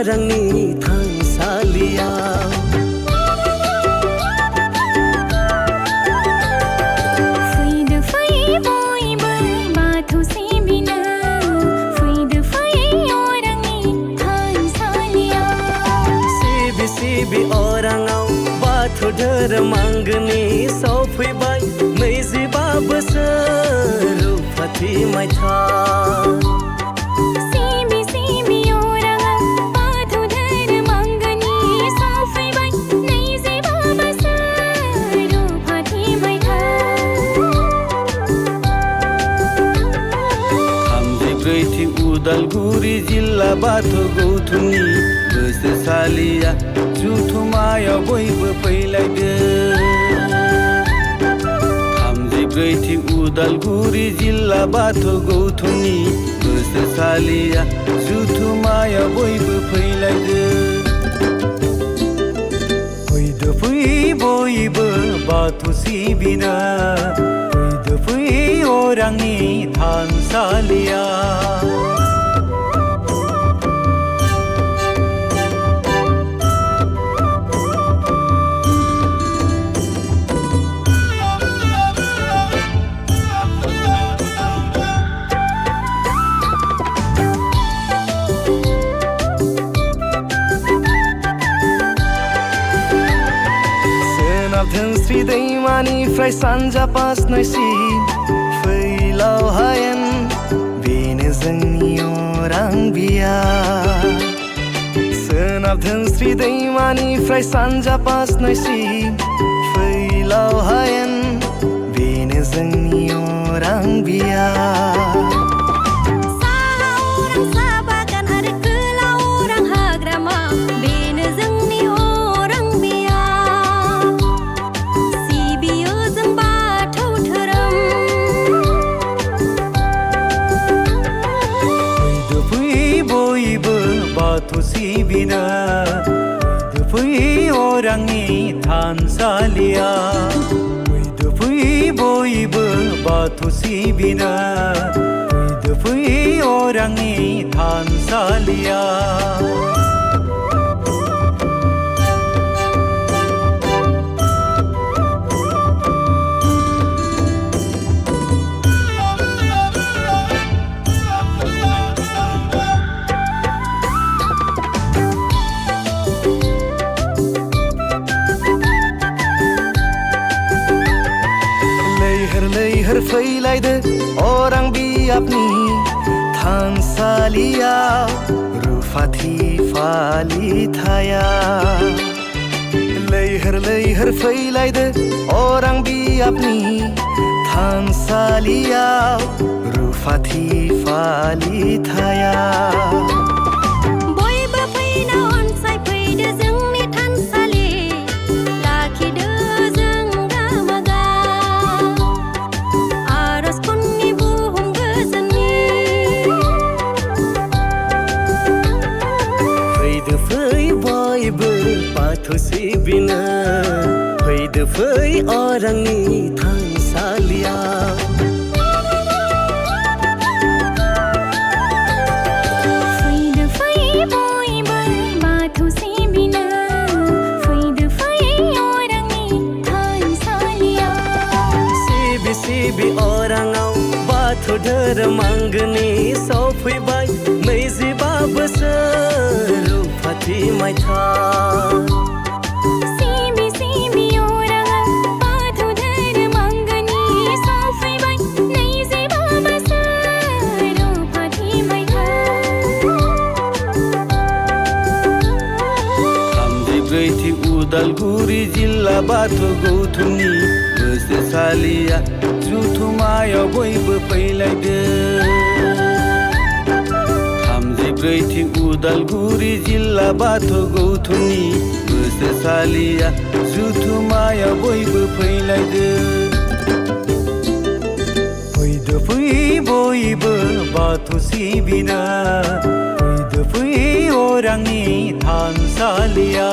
अरांनि थानसालियाव फैदो फै बयबो बाथौ सिबिनो फैदो फै अरांनि थानसालियाव सिबि अरांआव बाथौ धोरोम आंगोनि सफैबाय 25 बोसोर रुफाथि मायथाइ सिबि अरांआव बाथौ धोरोम आंगोनि सफैबाय 25 बोसोर रुफाथि मायथाइ 34थि उदालगुरि जिल्ला बाथौ गौथुमनि बोसोरसालिया जुथुमायाव बयबो फैलायदो 34थि उदालगुरि जिल्ला बाथौ गौथुमनि बोसोरसालिया जुथुमायाव बयबो फैलायदो फैदो फै बयबो बाथौ सिबिनो फैदो फै अरांनि थानसालिया धोनस्री दैमानिफ्राय सानजा पासनायसिम फैलाव हायेन बेनो जोंनि अरां बिया सोनाब धोनस्री दैमानिफ्राय सानजा पासनायसिम फैलाव हायेन बेनो जोंनि अरां बिया बाथौ सिबिनो फैदो फै अरांनि थानसालिया फैदो फै बयबो बाथौ सिबिनो फैदो फै अरांनि थानसालिया लैहोर फैलायदो अरां बियाबनि थानसालियाव रुफाथि फालिथाया लैहोर फैलायदो अरां बियाबनि थानसालियाव रुफाथि फालिथाया बाथौ सिबिनो फैदो फै अरांनि थानसालियाव फैदो फै बयबो बाथौ सिबिनो फैदो फै अरांनि थानसालियाव सिबि अरांआव बाथौ धोरोम आंगोनि सफैबाय 25 बोसोर रुफाथि मायथाइ सिबि अरांआव बाथौ धोरोम आंगोनि सफैबाय 25 बोसोर रुफाथि मायथाइ 34थि उदालगुरि जिल्ला बाथौ गौथुमनि बोसोरसालिया जुथुमायाव बयबो फैलायदो 34थि उदालगुरि जिल्ला बाथौ गौथुमनि बोसोरसालिया जुथुमायाव बयबो फैलायदो फैदो फै बयबो बाथौ सिबिनो फैदो फै अरांनि थानसालिया